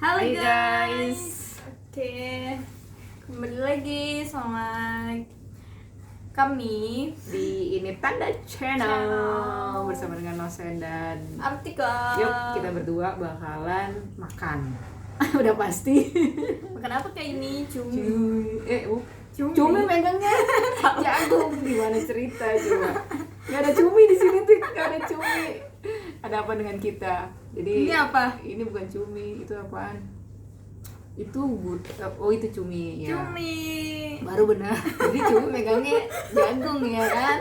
Halo Hai guys. guys. Oke, kembali lagi sama kami Di ini Tanda Channel bersama dengan Nosen dan Artika. yuk kita berdua bakalan makan. Udah pasti. Makan apa kayak ini? Cumi. Cumi megangnya jagung. Gimana cerita coba? Gak ada cumi di sini tuh, gak ada cumi. Ada apa dengan kita? Jadi Ini apa? Ini bukan cumi, itu apaan? Itu itu cumi ya. Cumi. Baru benar. Jadi cumi megangnya jagung ya kan?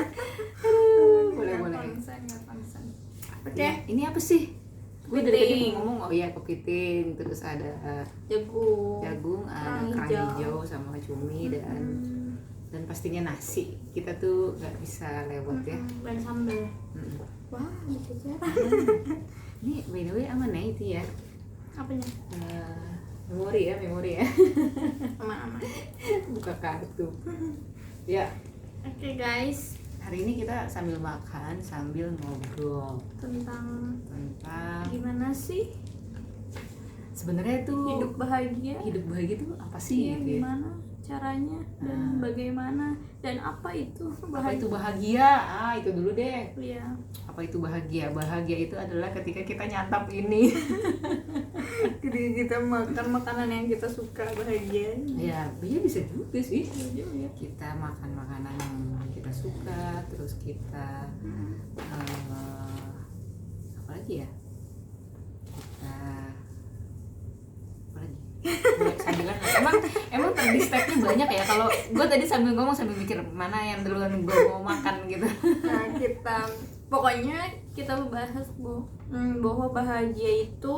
Boleh. Nggak konsen. Oke. Ya, ini apa sih? Gue dari tadi Kepiting. mau ngomong kepiting, terus ada Jagung. ada Kerang kerang hijau. hijau sama cumi dan pastinya nasi. Kita tuh nggak bisa lewat ya. Dan sambal. Mm. Wah, bisa aja. Ini by the way aman ya itu ya. Apanya? Memori ya. Aman. Buka kartu. Ya, Oke guys, hari ini kita sambil makan sambil ngobrol tentang tentang gimana sih sebenarnya tuh hidup bahagia? hidup bahagia tuh apa sih Iya, gitu ya? gimana caranya dan bagaimana dan apa itu Apa itu bahagia? Itu dulu deh. Iya. Apa itu bahagia? Bahagia itu adalah ketika kita nyantap ini. Jadi kita makan makanan yang kita suka, bahagia. Ya, bisa juga sih. Iya. Kita makan makanan yang kita suka, terus kita apa lagi ya? Sambilan emang terdistract banyak ya. Kalau gue tadi sambil ngomong sambil mikir mana yang duluan gue mau makan gitu. Nah, pokoknya kita bahas bahwa bahagia itu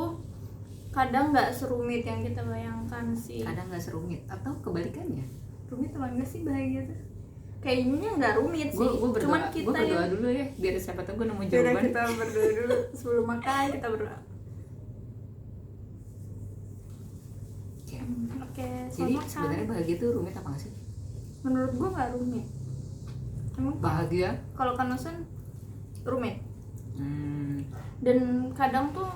kadang nggak serumit yang kita bayangkan sih. Kadang nggak serumit atau kebalikannya. Rumit apa enggak sih bahagia tuh? Kayaknya nggak rumit sih. Gue Cuman berdoa, kita gue berdoa dulu ya biar siapa tahu gue nemu Yaudah, jawaban. kita berdoa dulu sebelum makan, kita berdoa. Oke, Jadi selamat sebenarnya makan. bahagia itu rumit apa nggak sih? Menurut gua nggak rumit. Emang Bahagia? kalau Kanosen rumit. Hmm, Dan kadang tuh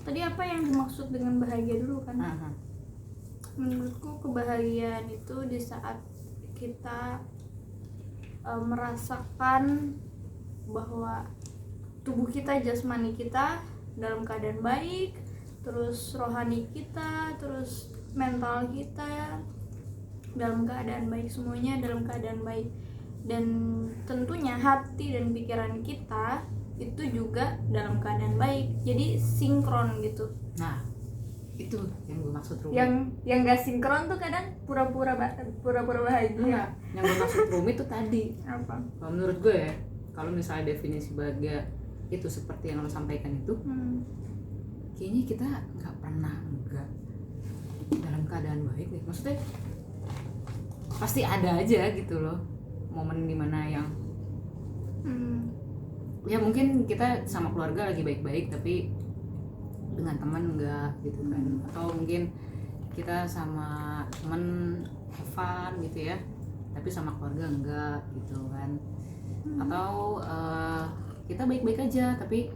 tadi apa yang dimaksud dengan bahagia dulu kan? aha. Menurutku kebahagiaan itu di saat kita merasakan bahwa tubuh kita, jasmani kita dalam keadaan baik, terus rohani kita, terus mental kita dalam keadaan baik, semuanya dalam keadaan baik. Dan tentunya hati dan pikiran kita itu juga dalam keadaan baik, jadi sinkron gitu. Nah, itu yang gue maksud rumit. Yang gak sinkron tuh kadang pura-pura bahagia. Enggak, yang gue maksud rumit tuh tadi. Apa? Kalau menurut gue ya, kalau misalnya definisi bahagia itu seperti yang lo sampaikan itu, kayaknya kita nggak pernah dalam keadaan baik nih. Maksudnya pasti ada aja gitu loh momen dimana yang ya mungkin kita sama keluarga lagi baik-baik tapi dengan teman enggak gitu kan, atau mungkin kita sama teman have fun gitu ya tapi sama keluarga enggak gitu kan, atau kita baik-baik aja tapi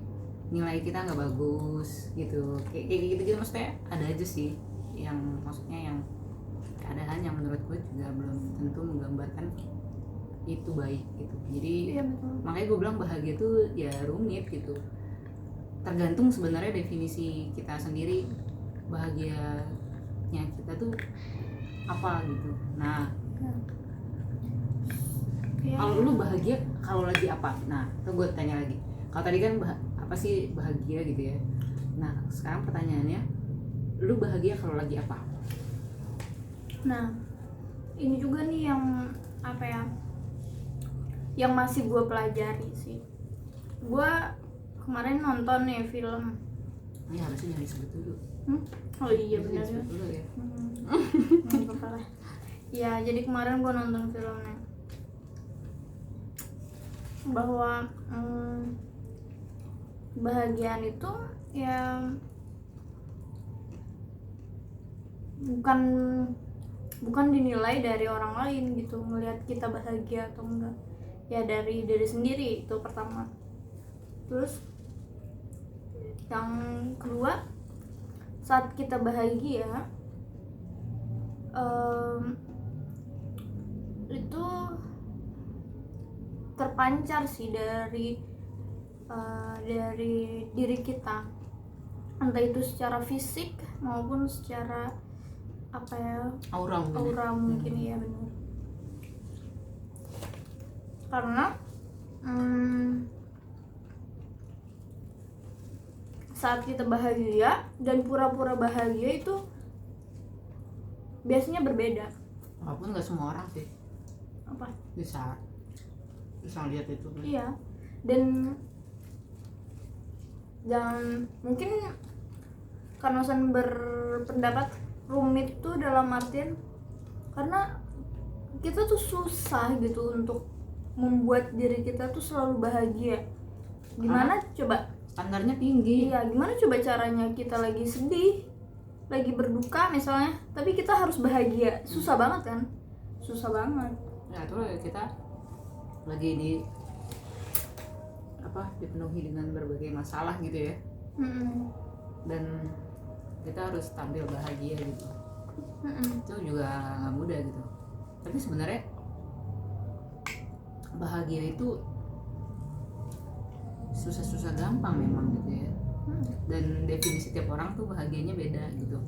nilai kita nggak bagus gitu, kayak gitu maksudnya ada aja sih yang maksudnya yang keadaan yang menurut gue juga belum tentu menggambarkan itu baik gitu. Jadi Iya, betul. makanya gue bilang bahagia tuh ya rumit gitu, tergantung sebenarnya definisi kita sendiri bahagianya kita tuh apa gitu. Nah, Ya. kalau lu bahagia kalau lagi apa? Nah, tuh gue tanya lagi. Kalau tadi kan apa sih bahagia gitu ya. Nah, sekarang pertanyaannya, lu bahagia kalau lagi apa? Nah, ini juga nih yang apa ya? Yang masih gue pelajari sih. Gue kemarin nonton nih film. Ini harusnya jangan disebut dulu. Oh iya, Harusnya benar ya. disebut dulu ya. Nggak apa-apa lah. Ya, jadi kemarin gue nonton filmnya bahwa bahagiaan itu ya bukan dinilai dari orang lain gitu, ngelihat kita bahagia atau enggak, ya dari diri sendiri itu pertama. Terus Yang kedua, saat kita bahagia itu terpancar sih dari diri kita, entah itu secara fisik maupun secara apa ya, aura mungkin. Ya benar, karena saat kita bahagia dan pura-pura bahagia itu biasanya berbeda. Walaupun nggak semua orang sih Apa? bisa lihat itu. Iya, dan mungkin Kanosan berpendapat rumit tuh dalam artian karena kita tuh susah gitu untuk membuat diri kita tuh selalu bahagia. Gimana coba? Standarnya tinggi. Iya, gimana coba caranya kita lagi sedih, lagi berduka misalnya, tapi kita harus bahagia. Susah banget kan? Susah banget. Ya itu kita lagi dipenuhi dengan berbagai masalah gitu ya. Dan kita harus tampil bahagia gitu. Itu juga nggak mudah gitu. Tapi sebenarnya bahagia itu susah-susah gampang memang gitu ya. Dan definisi tiap orang tuh bahagianya beda gitu.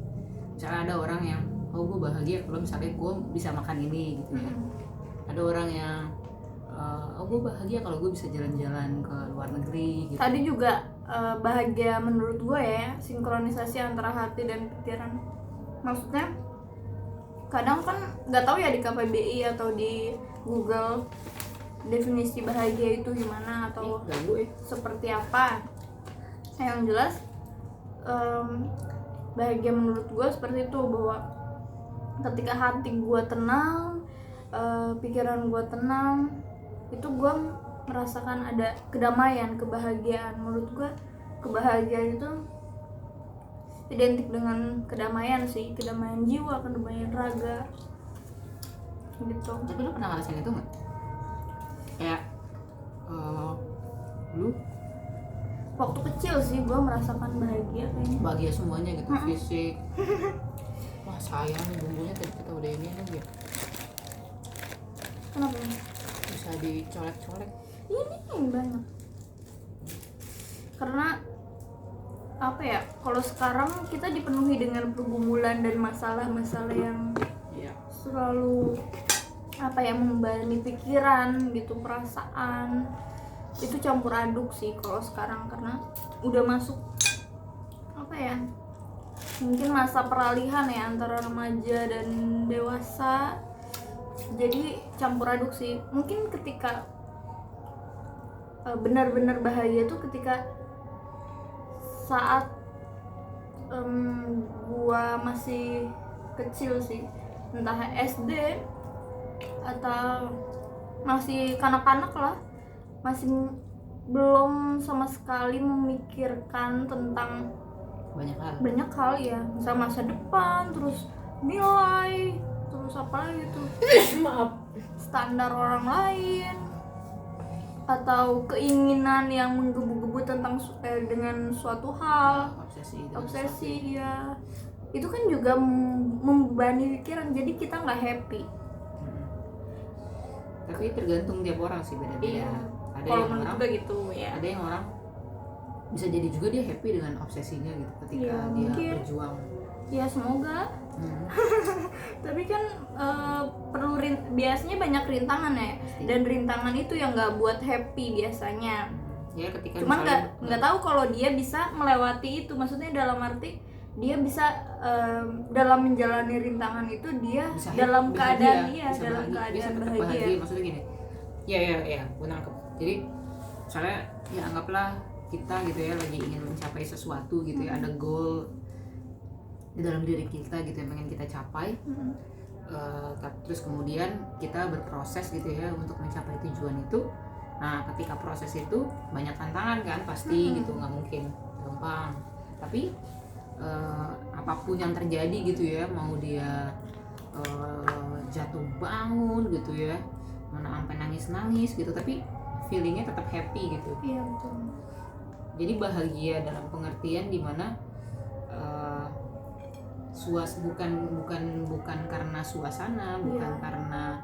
Misalnya ada orang yang gue bahagia kalau misalnya gue bisa makan ini gitu ya. Ada orang yang gue bahagia kalau gue bisa jalan-jalan ke luar negeri gitu. Tadi juga bahagia menurut gue ya sinkronisasi antara hati dan pikiran. Maksudnya kadang kan nggak tahu ya di KPBI atau di Google definisi bahagia itu gimana atau seperti apa. Yang jelas bahagia menurut gue seperti itu, bahwa ketika hati gue tenang, pikiran gue tenang, itu gue merasakan ada kedamaian, kebahagiaan. Menurut gue kebahagiaan itu identik dengan kedamaian sih, kedamaian jiwa, kedamaian raga gitu. Tapi lu pernah ngerasain itu nggak? Kayak lu waktu kecil sih gue merasakan bahagia kayaknya. Bahagia semuanya gitu, fisik. Wah sayang bumbunya tadi kita udah ini lagi. Kenapa? Bisa dicolek-colek. Ini banyak. Karena apa ya? Kalau sekarang kita dipenuhi dengan pergumulan dan masalah-masalah yang selalu apa ya, membebani pikiran gitu, perasaan. Itu campur aduk sih kalau sekarang, karena udah masuk apa ya, mungkin masa peralihan ya antara remaja dan dewasa. Jadi campur aduk sih. Mungkin ketika benar-benar bahagia tuh ketika saat gua masih kecil sih, entah SD atau masih kanak-kanak lah, masih belum sama sekali memikirkan tentang banyak hal ya, misal masa depan, terus nilai, terus apa lagi tuh maaf, standar orang lain, atau keinginan yang menggebu-gebu tentang dengan suatu hal, obsesi ya, itu kan juga membebani pikiran, jadi kita nggak happy. Tapi tergantung tiap orang sih, beda-beda. Iya. Ada Kalau yang menurut orang juga gitu ya. Ada yang orang bisa jadi juga dia happy dengan obsesinya gitu ketika Ya, dia mungkin berjuang. Ya semoga. Tapi kan perlu biasanya banyak rintangan ya. Pasti. Dan rintangan itu yang nggak buat happy biasanya. Ya ketika cuman nggak tahu kalau dia bisa melewati itu, maksudnya dalam arti dia bisa dalam menjalani rintangan itu dia bisa dalam keadaan dalam keadaan bahagia. Maksudnya gini, ya gue nangkep. Jadi misalnya ya anggaplah kita gitu ya lagi ingin mencapai sesuatu gitu ya, ada goal di dalam diri kita gitu yang pengen kita capai. Terus kemudian kita berproses gitu ya untuk mencapai tujuan itu. Nah ketika proses itu banyak tantangan kan pasti gitu, nggak mungkin gampang. Tapi apapun yang terjadi gitu ya, mau dia jatuh bangun gitu ya, mana sampai nangis gitu, tapi feelingnya tetap happy gitu. Iya betul. Jadi bahagia dalam pengertian dimana bukan karena suasana, bukan karena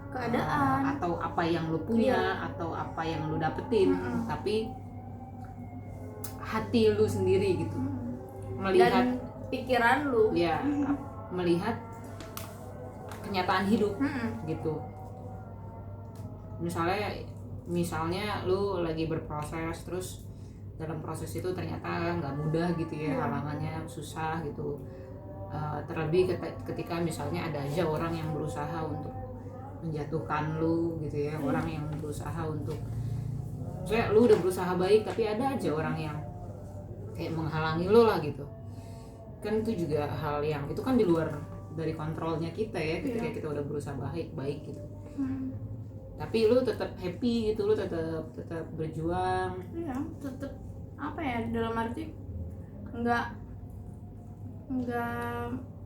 keadaan atau apa yang lu punya atau apa yang lu dapetin, tapi hati lu sendiri gitu, melihat dan pikiran lu ya, melihat kenyataan hidup gitu. Misalnya lu lagi berproses, terus dalam proses itu ternyata nggak mudah gitu ya, halangannya susah gitu. Terlebih ketika misalnya ada aja orang yang berusaha untuk menjatuhkan lu gitu ya, orang yang berusaha untuk, misalnya lu udah berusaha baik tapi ada aja orang yang kayak menghalangi lu lah gitu. Kan itu juga hal yang itu kan di luar dari kontrolnya kita ya, ketika kita udah berusaha baik gitu. Tapi lu tetap happy gitu, lu tetap berjuang. Iya, tetap apa ya, dalam arti nggak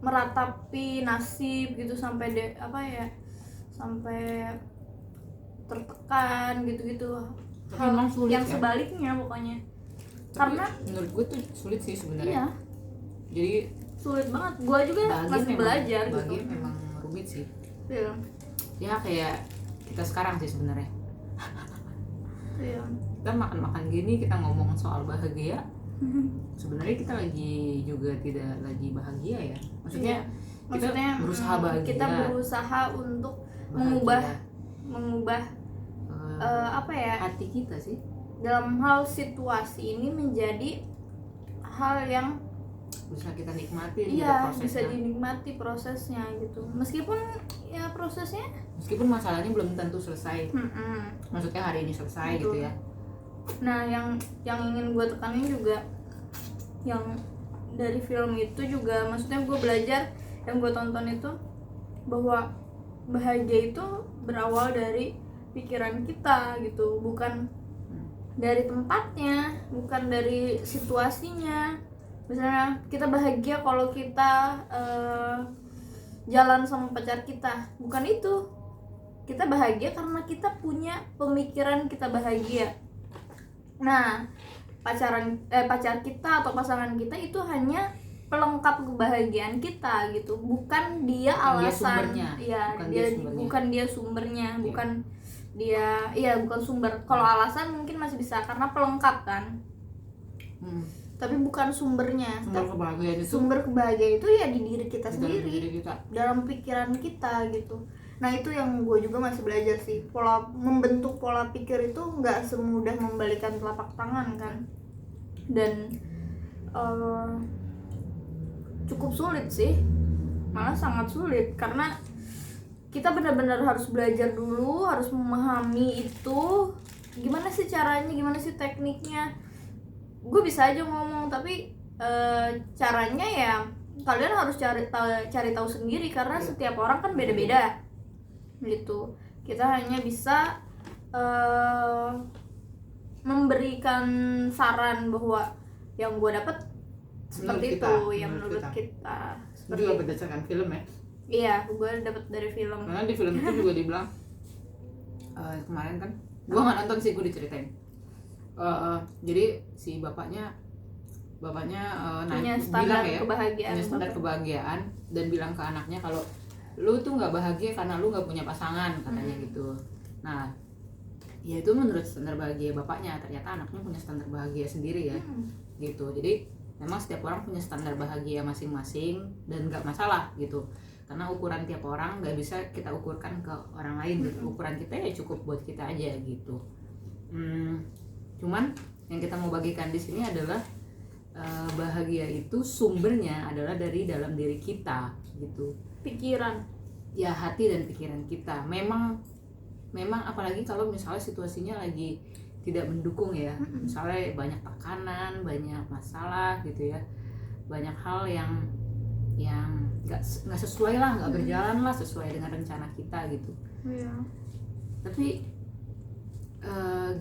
meratapi nasib gitu sampai sampai tertekan gitu-gitu. Tapi emang sulit yang ya? Sebaliknya pokoknya. Tapi Karena menurut gue tuh sulit sih sebenarnya. iya, Jadi sulit banget. Gue juga masih belajar gitu. Bagian memang rumit sih. Iya. Ya kayak kita sekarang sih sebenarnya. Iya. Kita makan gini, kita ngomong soal bahagia. Sebenarnya kita juga tidak lagi bahagia ya. Maksudnya kita berusaha bahagia. Kita berusaha untuk bahagia. mengubah apa ya, hati kita sih. Dalam hal situasi ini menjadi hal yang bisa kita nikmati. Iya, bisa dinikmati prosesnya gitu. Meskipun masalahnya belum tentu selesai. Maksudnya hari ini selesai. Betul. Gitu ya. Nah, yang ingin gue tekanin juga, yang dari film itu juga, maksudnya gue belajar, yang gue tonton itu bahwa bahagia itu berawal dari pikiran kita gitu, bukan dari tempatnya, bukan dari situasinya. Misalnya kita bahagia kalau kita jalan sama pacar kita, bukan itu. Kita bahagia karena kita punya pemikiran kita bahagia. Nah, pacar kita atau pasangan kita itu hanya pelengkap kebahagiaan kita gitu, bukan dia alasan. Bukan dia sumbernya, bukan sumber. Kalau alasan mungkin masih bisa karena pelengkap kan. Tapi bukan sumbernya. Sumber kebahagiaan itu ya di diri kita sendiri, dalam pikiran kita gitu. Nah, itu yang gue juga masih belajar sih. Membentuk pola pikir itu nggak semudah membalikan telapak tangan kan, dan cukup sulit sih, malah sangat sulit, karena kita benar-benar harus belajar dulu, harus memahami itu gimana sih caranya, gimana sih tekniknya. Gue bisa aja ngomong, tapi caranya ya kalian harus cari tahu sendiri, karena setiap orang kan beda-beda gitu. Kita hanya bisa memberikan saran bahwa yang gue dapat seperti itu, yang menurut kita. Itu juga berdasarkan film ya. Iya, gue dapat dari film. Karena di film itu juga dibilang kemarin kan, gue nggak nonton sih, gue diceritain. Jadi si bapaknya punya standar kebahagiaan, punya standar kebahagiaan, dan bilang ke anaknya kalau lu tuh nggak bahagia karena lu nggak punya pasangan, katanya gitu. Nah, ya itu menurut standar bahagia bapaknya, ternyata anaknya punya standar bahagia sendiri ya. Gitu. Jadi memang setiap orang punya standar bahagia masing-masing, dan nggak masalah gitu, karena ukuran tiap orang nggak bisa kita ukurkan ke orang lain gitu. Ukuran kita ya cukup buat kita aja gitu. Cuman yang kita mau bagikan di sini adalah bahagia itu sumbernya adalah dari dalam diri kita gitu. Pikiran ya, hati dan pikiran kita. Memang apalagi kalau misalnya situasinya lagi tidak mendukung ya, misalnya banyak tekanan, banyak masalah gitu ya, banyak hal yang nggak sesuai lah, nggak berjalan lah sesuai dengan rencana kita gitu. Tapi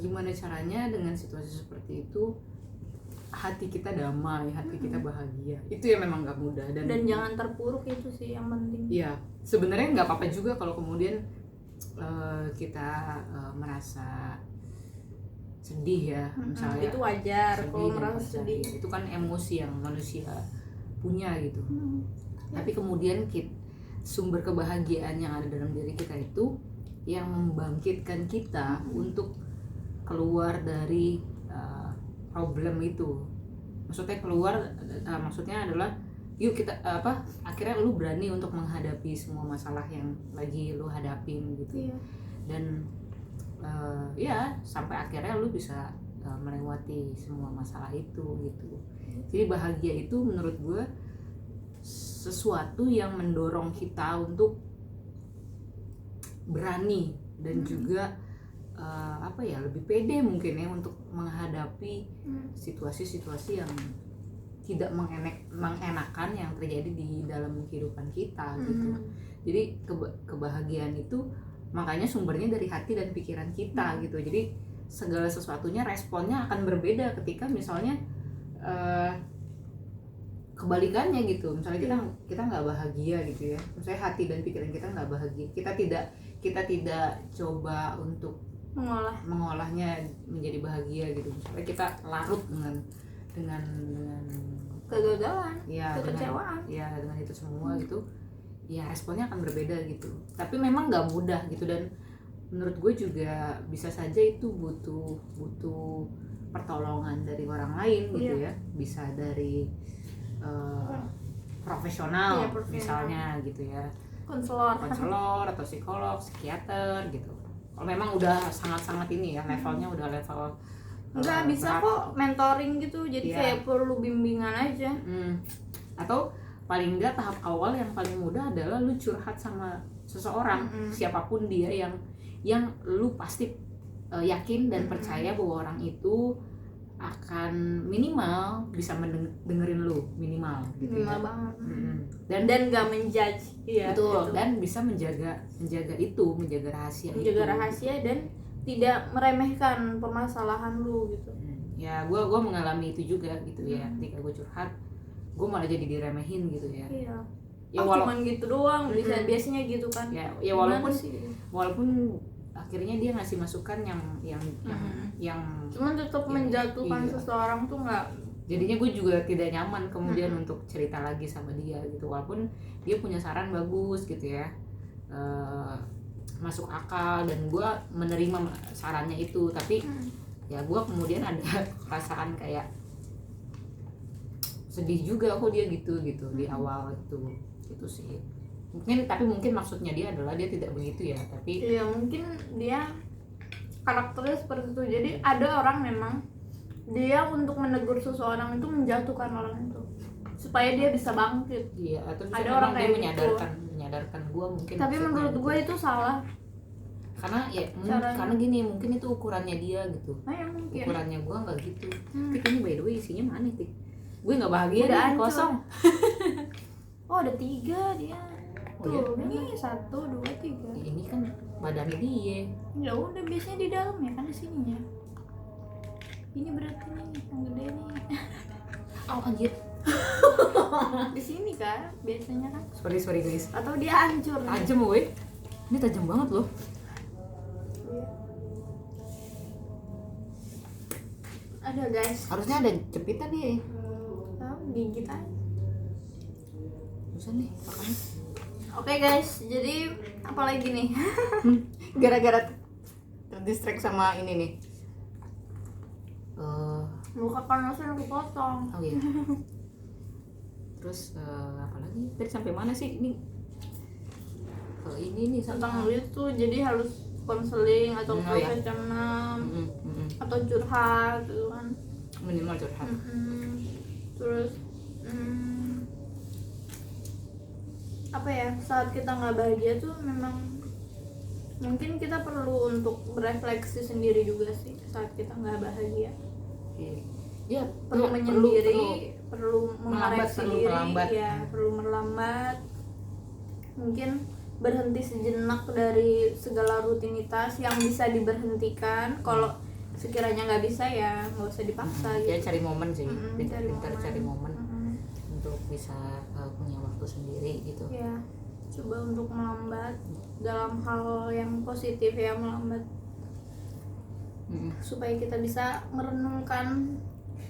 gimana caranya dengan situasi seperti itu hati kita damai, hati kita bahagia, itu ya memang nggak mudah, dan jangan terpuruk, itu sih yang penting. Iya, sebenarnya nggak apa-apa juga kalau kemudian kita merasa sedih ya, misalnya itu wajar sedih kalau dan merasa wajar. sedih. Itu kan emosi yang manusia punya gitu. Tapi kemudian sumber kebahagiaan yang ada dalam diri kita itu yang membangkitkan kita untuk keluar dari problem itu. Maksudnya adalah yuk kita akhirnya lu berani untuk menghadapi semua masalah yang lagi lu hadapin gitu. Dan ya sampai akhirnya lu bisa melewati semua masalah itu gitu. Jadi bahagia itu menurut gue sesuatu yang mendorong kita untuk berani dan juga lebih pede mungkin ya untuk menghadapi situasi-situasi yang tidak mengenakan yang terjadi di dalam kehidupan kita gitu. Jadi kebahagiaan itu makanya sumbernya dari hati dan pikiran kita gitu. Jadi segala sesuatunya responnya akan berbeda ketika misalnya kebalikannya gitu. Misalnya kita nggak bahagia gitu ya. Misalnya hati dan pikiran kita nggak bahagia. Kita tidak coba untuk mengolahnya menjadi bahagia gitu. Misalnya kita larut dengan kegagalan, ya, kekecewaan. Dengan itu semua gitu. Ya responnya akan berbeda gitu. Tapi memang nggak mudah gitu, dan menurut gue juga bisa saja itu butuh pertolongan dari orang lain gitu ya. Bisa dari profesional misalnya gitu ya. Konselor atau psikolog, psikiater gitu. Kalau memang udah sangat-sangat ini ya, levelnya udah level enggak bisa kok mentoring gitu, jadi kayak perlu bimbingan aja. Atau paling enggak tahap awal yang paling mudah adalah lu curhat sama seseorang, siapapun dia yang lu pasti yakin dan percaya bahwa orang itu akan minimal bisa dengerin lu minimal gitu minimal ya. Banget. Dan nggak menjudge, betul gitu. Dan bisa menjaga rahasia dan tidak meremehkan permasalahan lu gitu. Ya gua mengalami itu juga gitu ya. Ketika gue curhat, gue malah jadi diremehin gitu ya. Ya cuman gitu doang, biasanya gitu kan. Ya walaupun akhirnya dia ngasih masukan yang cuman tetap menjatuhkan seseorang tuh nggak. Jadinya gue juga tidak nyaman kemudian untuk cerita lagi sama dia gitu, walaupun dia punya saran bagus gitu ya, masuk akal dan gue menerima sarannya itu, tapi ya gue kemudian ada perasaan kayak sedih juga kok dia gitu di awal itu sih. Mungkin maksudnya dia adalah dia tidak begitu ya, tapi mungkin dia karakternya seperti itu. Jadi ada orang memang dia untuk menegur seseorang itu menjatuhkan orang itu supaya dia bisa bangkit. Atau ada orang kayak menyadarkan gue mungkin. Tapi menurut gue itu salah. Karena gini, mungkin itu ukurannya dia gitu. Ukurannya gue nggak gitu. Tik, ini by the way isinya mana Tik? Gue nggak bahagia nih, kosong. Ada 3 dia. Tuh, ini 1, 2, 3. Ini kan badannya dia. Ya udah, biasanya di dalam ya kan, di sininya. Ini berarti nih yang gede nih. Anjir. Di sini kan biasanya kan. Sorry guys. Atau dia hancur. Tajam woi. Ini tajam banget loh. Ada guys. Harusnya ada jepitan nih. Gigit aja. Susah nih makanya. Oke guys, jadi apa lagi nih? Gara-gara terdistract sama ini nih. Buka panasnya aku potong. Oh iya. Terus apa lagi? Tadi sampai mana sih ini? Ini nih tentang itu, jadi harus konseling atau profesional atau curhat gitu kan. Minimal curhat. Terus apa ya, saat kita nggak bahagia tuh memang mungkin kita perlu untuk berefleksi sendiri juga sih saat kita nggak bahagia. Ya, perlu menyendiri, perlu mengoreksi diri, perlu melambat. Mungkin berhenti sejenak dari segala rutinitas yang bisa diberhentikan. Kalau sekiranya nggak bisa ya nggak usah dipaksa gitu. Ya cari momen sih, cari momen untuk bisa punya waktu sendiri gitu. Ya, coba untuk melambat dalam hal yang positif ya, melambat. supaya kita bisa merenungkan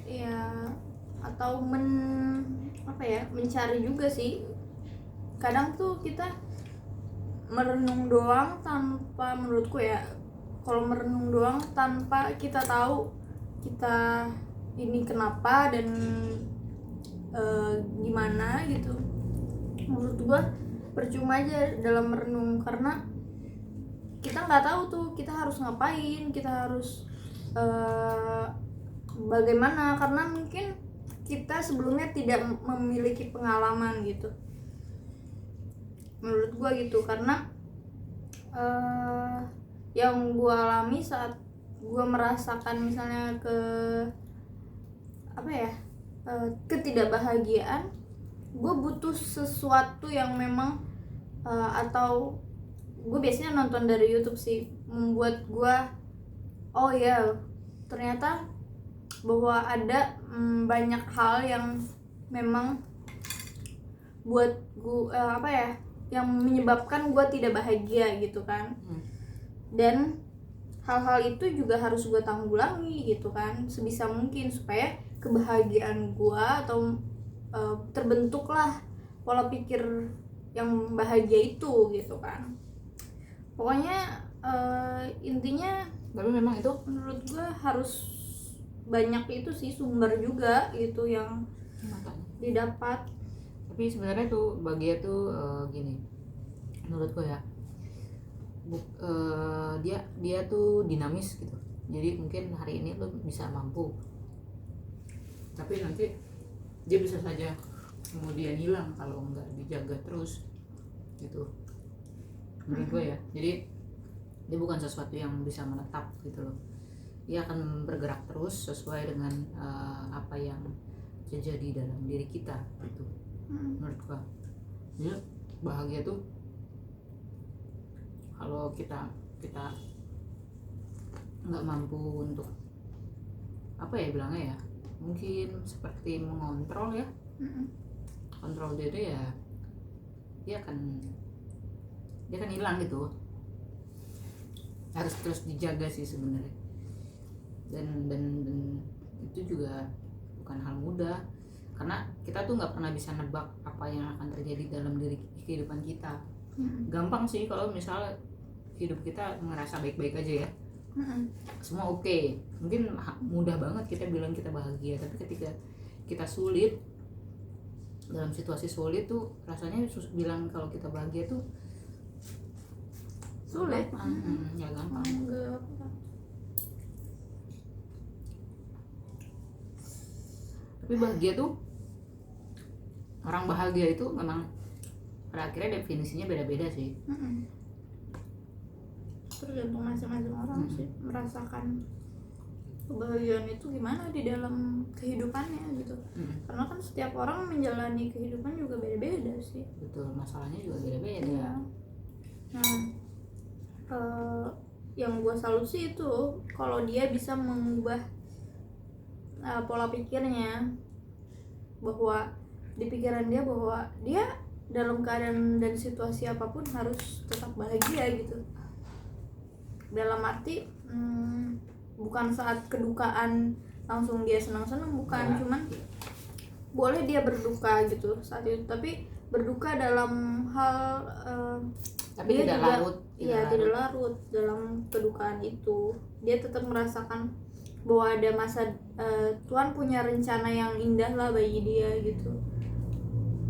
ya, atau mencari juga sih. Kadang tuh kita merenung doang tanpa, menurutku ya, kalau merenung doang tanpa kita tahu kita ini kenapa dan gimana gitu, menurut gua percuma aja dalam merenung, karena kita nggak tahu tuh kita harus ngapain, kita harus bagaimana, karena mungkin kita sebelumnya tidak memiliki pengalaman gitu, menurut gua gitu. Karena yang gua alami saat gua merasakan misalnya ketidakbahagiaan, gua butuh sesuatu yang memang atau gue biasanya nonton dari YouTube sih, membuat gue oh ya ternyata bahwa ada banyak hal yang memang buat gue yang menyebabkan gue tidak bahagia gitu kan. Dan hal-hal itu juga harus gue tanggulangi gitu kan sebisa mungkin, supaya kebahagiaan gue atau terbentuklah pola pikir yang bahagia itu gitu kan. Pokoknya intinya, tapi memang itu menurut gue harus banyak itu sih sumber juga gitu yang didapat. Tapi sebenarnya tuh bahagia tuh gini, menurut gue ya, dia tuh dinamis gitu. Jadi mungkin hari ini lo bisa mampu, tapi nanti dia bisa saja kemudian hilang kalau nggak dijaga terus gitu, menurut gue ya. Jadi dia bukan sesuatu yang bisa menetap gitu loh, dia akan bergerak terus sesuai dengan apa yang terjadi dalam diri kita gitu, menurut gue. Jadi bahagia tuh kalau kita nggak mampu untuk bilangnya ya, mungkin seperti mengontrol ya, kontrol diri ya, dia akan hilang gitu. Harus terus dijaga sih sebenarnya, dan itu juga bukan hal mudah, karena kita tuh nggak pernah bisa nebak apa yang akan terjadi dalam kehidupan kita. Gampang sih kalau misalnya hidup kita ngerasa baik-baik aja ya, semua oke. Mungkin mudah banget kita bilang kita bahagia, tapi ketika kita sulit, dalam situasi sulit tuh rasanya bilang kalau kita bahagia tuh sulit. Ya gampang. Tapi bahagia tuh, orang bahagia itu memang pada akhirnya definisinya beda-beda sih. Tergantung masing-masing orang sih merasakan kebahagiaan itu gimana di dalam kehidupannya gitu. Karena kan setiap orang menjalani kehidupan juga beda-beda sih. Betul, masalahnya juga beda-beda. Ya. Nah, yang gue salut sih itu kalau dia bisa mengubah pola pikirnya, bahwa di pikiran dia bahwa dia dalam keadaan dan situasi apapun harus tetap bahagia gitu. Dalam arti bukan saat kedukaan langsung dia senang-senang, bukan, cuman boleh dia berduka gitu saat itu, tapi berduka dalam hal tapi dia tidak juga, larut. Tidak larut dalam kedukaan itu. Dia tetap merasakan bahwa ada masa Tuhan punya rencana yang indah lah bagi dia gitu.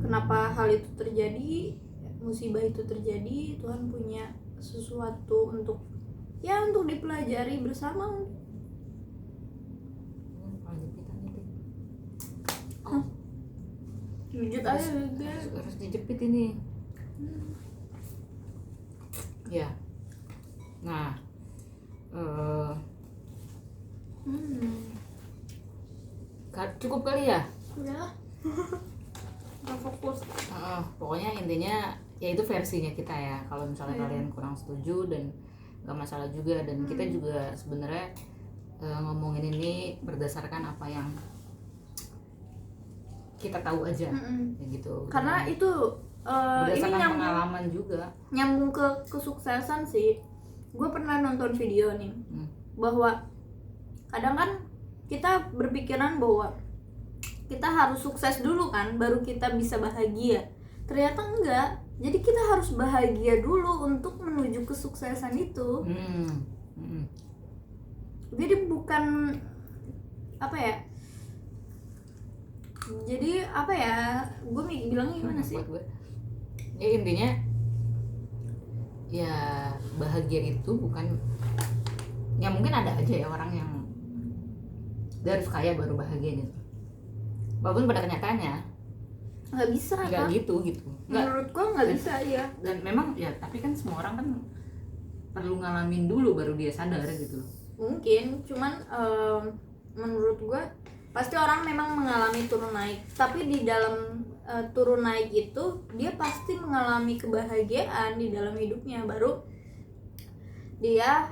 Kenapa hal itu terjadi, musibah itu terjadi, Tuhan punya sesuatu untuk dipelajari bersama. Jujur aja harus dijepit ini. Ya. Nah, cukup kali ya? Udah. Gak fokus. Pokoknya intinya ya itu versinya kita ya. Kalau misalnya kalian kurang setuju dan gak masalah juga, dan kita juga sebenarnya ngomongin ini berdasarkan apa yang kita tahu aja, kayak gitu. Karena itu ini pengalaman juga, nyambung ke kesuksesan sih. Gue pernah nonton video nih bahwa kadang kan kita berpikiran bahwa kita harus sukses dulu kan baru kita bisa bahagia. Ternyata enggak. Jadi kita harus bahagia dulu untuk menuju kesuksesan itu. Jadi bukan apa ya? Jadi apa ya? Gue bilangnya gimana sih? Ya intinya ya bahagia itu bukan, ya mungkin ada aja ya orang yang dia harus kaya baru bahagia gitu. Walaupun pada kenyataannya nggak bisa nggak kan? gitu. Nggak. Menurut gue nggak bisa ya. Dan memang ya tapi kan semua orang kan perlu ngalamin dulu baru dia sadar gitu. Mungkin cuman menurut gue pasti orang memang mengalami turun naik, tapi di dalam turun naik itu dia pasti mengalami kebahagiaan di dalam hidupnya, baru dia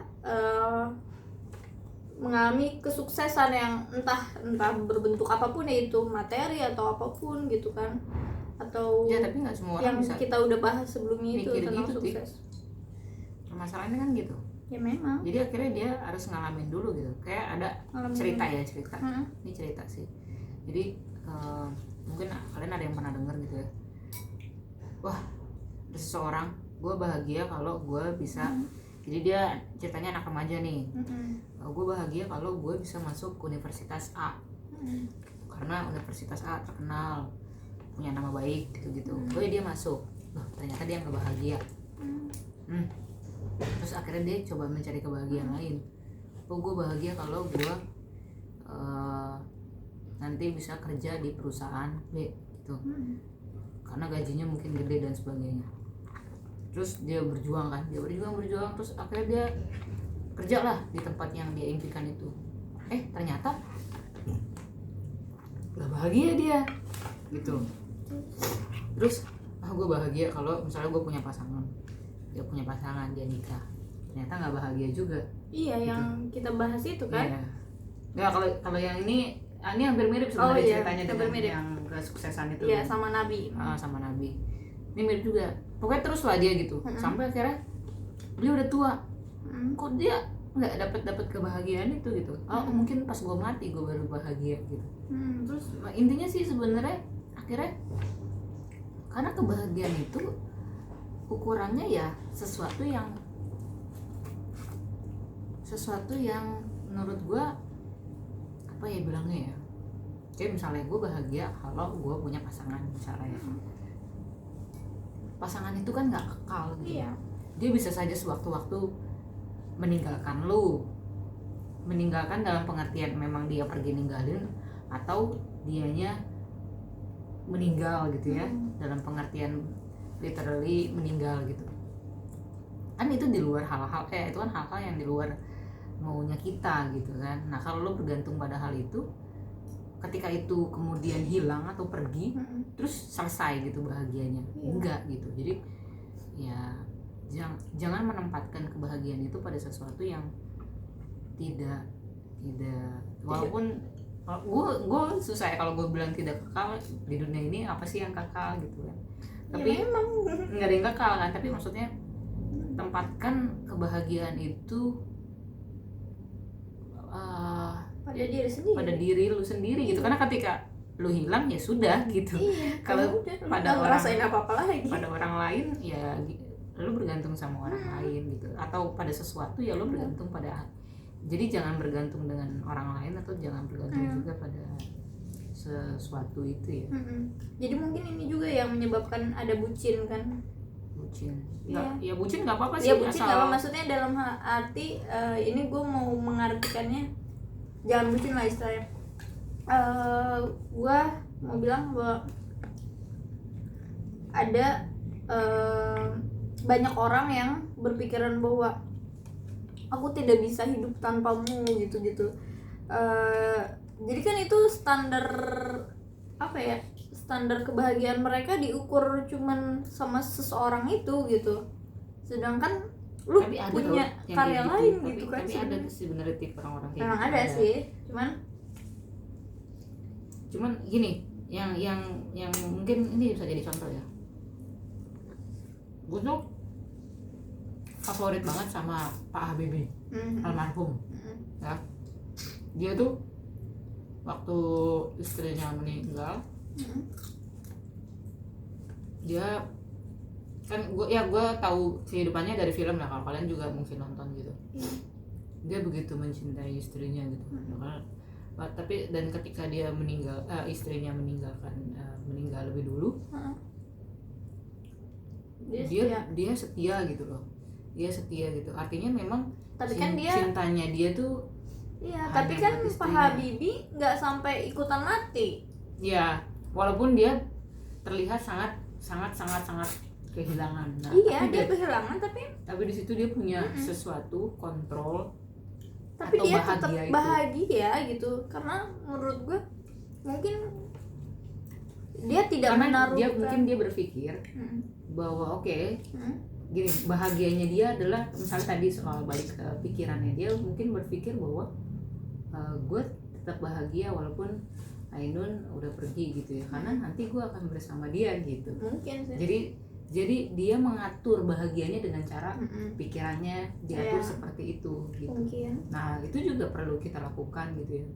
mengalami kesuksesan yang entah berbentuk apapun ya, itu materi atau apapun gitu kan, atau Ya tapi nggak semua orang yang bisa kita udah bahas sebelumnya itu mikir tentang gitu, sukses. Permasalahannya kan gitu. Ya memang. Jadi akhirnya dia harus ngalamin dulu gitu. Kayak ada cerita ya, cerita. Ini cerita sih. Jadi mungkin kalian ada yang pernah dengar gitu ya. Wah, ada seseorang, gue bahagia kalau gue bisa. Jadi dia ceritanya anak remaja nih. Gue bahagia kalau gue bisa masuk Universitas A. Karena Universitas A terkenal, punya nama baik gitu-gitu. Dia masuk. Loh, ternyata dia nggak bahagia. Terus akhirnya dia coba mencari kebahagiaan lain. Gue bahagia kalau gue nanti bisa kerja di perusahaan B gitu, karena gajinya mungkin gede dan sebagainya. Terus dia berjuang kan, berjuang terus akhirnya dia kerja lah di tempat yang dia impikan itu. Ternyata gak bahagia dia gitu. Terus gue bahagia kalau misalnya gue punya pasangan, dia nikah, ternyata nggak bahagia juga. Iya gitu. Yang kita bahas itu kan. Iya. Nggak, kalau yang ini hampir mirip sebenarnya ceritanya dengan yang kesuksesan itu. Iya, sama Nabi. Sama Nabi. Ini mirip juga. Pokoknya terus lah dia gitu. Sampai akhirnya dia udah tua. Kok dia nggak dapat kebahagiaan itu gitu. Mungkin pas gue mati gue baru bahagia gitu. Terus intinya sih sebenarnya akhirnya karena kebahagiaan itu ukurannya ya sesuatu yang menurut gue apa ya bilangnya ya, kayak misalnya gue bahagia kalau gue punya pasangan misalnya ya. Pasangan itu kan nggak kekal gitu. Iya. Dia bisa saja sewaktu-waktu meninggalkan dalam pengertian memang dia pergi ninggalin, atau dianya meninggal gitu ya, dalam pengertian literally meninggal gitu. Kan itu di luar hal-hal itu kan hal-hal yang di luar maunya kita gitu kan. Nah kalau lo bergantung pada hal itu, ketika itu kemudian hilang atau pergi, terus selesai gitu bahagianya. Enggak gitu. Jadi ya jangan menempatkan kebahagiaan itu pada sesuatu yang tidak walaupun gue susah ya kalau gue bilang tidak kekal di dunia ini. Apa sih yang kekal gitu kan. Tapi memang nggak ada yang kekal kan, tapi maksudnya tempatkan kebahagiaan itu pada diri lu sendiri gitu. Karena ketika lu hilang ya sudah gitu. Kalau pada orang lain ya lu bergantung sama orang lain gitu, atau pada sesuatu ya lu bergantung pada. Jadi jangan bergantung dengan orang lain, atau jangan bergantung juga pada sesuatu itu ya. Jadi mungkin ini juga yang menyebabkan ada bucin kan. Ya bucin nggak apa-apa sih. Ya bucin nggak apa, maksudnya dalam arti ini gue mau mengartikannya jangan bucin lah istilahnya. Gue mau bilang bahwa ada banyak orang yang berpikiran bahwa aku tidak bisa hidup tanpamu gitu. Jadi kan itu standar apa ya? Standar kebahagiaan mereka diukur cuman sama seseorang itu gitu. Sedangkan lu punya karya gitu, lain gitu kan. Tapi ada sebenarnya tipe orang-orang kayak memang gitu. Ada sih, cuman gini, yang mungkin ini bisa jadi contoh ya. Gue tuh favorit banget sama Pak Habibie, almarhum. Ya. dia tuh waktu istrinya meninggal, dia kan gue tahu kehidupannya dari film lah, kalau kalian juga mungkin nonton gitu. Dia begitu mencintai istrinya gitu. Tapi dan ketika dia meninggal, istrinya meninggal lebih dulu, dia setia gitu loh. Dia setia gitu. Artinya memang tapi kan cintanya dia tuh tapi kan Pak Habibie nggak sampai ikutan mati. Ya, walaupun dia terlihat sangat kehilangan. Nah, dia kehilangan, tapi di situ dia punya sesuatu kontrol, tapi atau dia tetap bahagia gitu. Karena menurut gue mungkin dia tidak menaruhkan, mungkin dia berpikir bahwa gini, bahagianya dia adalah misalnya tadi soal balik ke pikirannya, dia mungkin berpikir bahwa gue tetap bahagia walaupun Ainun udah pergi gitu ya, karena nanti gue akan bersama dia gitu. Mungkin sih. Jadi dia mengatur bahagianya dengan cara pikirannya diatur seperti itu gitu. Mungkin. Nah itu juga perlu kita lakukan gitu ya,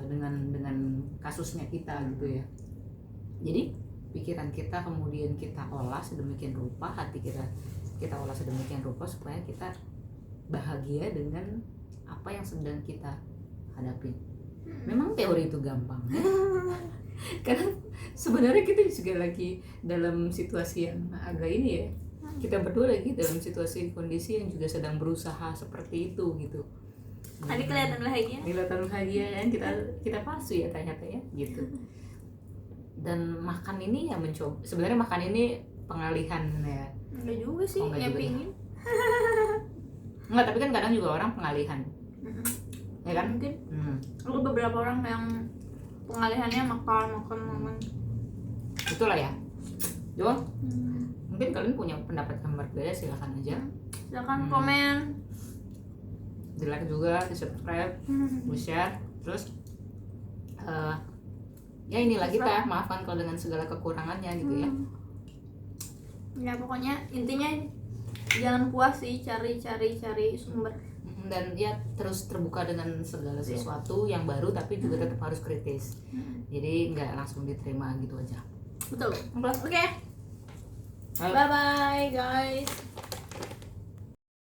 dengan kasusnya kita gitu ya. Jadi pikiran kita kemudian kita olah sedemikian rupa, hati kita olah sedemikian rupa supaya kita bahagia dengan apa yang sedang kita hadapi. Memang teori itu gampang karena sebenarnya kita juga lagi dalam situasi yang agak ini ya, kita berdua lagi dalam situasi kondisi yang juga sedang berusaha seperti itu gitu. Tadi kelihatan bahagia kan, kita palsu ya ternyata ya gitu. Dan makan ini ya mencoba, sebenarnya makan ini pengalihan ya. Enggak juga sih, pingin. Enggak, tapi kan kadang juga orang pengalihan. Ya kan? Mungkin. Ada beberapa orang yang pengalihannya makan. Itulah ya. Jual. Mungkin kalian punya pendapat yang berbeda, silakan aja. Silakan komen. Di like juga, di subscribe, di share. Terus ya inilah kita, maafkan kalau dengan segala kekurangannya gitu ya. Ya pokoknya intinya jangan puas sih, cari sumber. Dan ya terus terbuka dengan segala sesuatu yang baru, tapi juga tetap harus kritis. Jadi nggak langsung diterima gitu aja. Betul. Oke. Bye bye guys.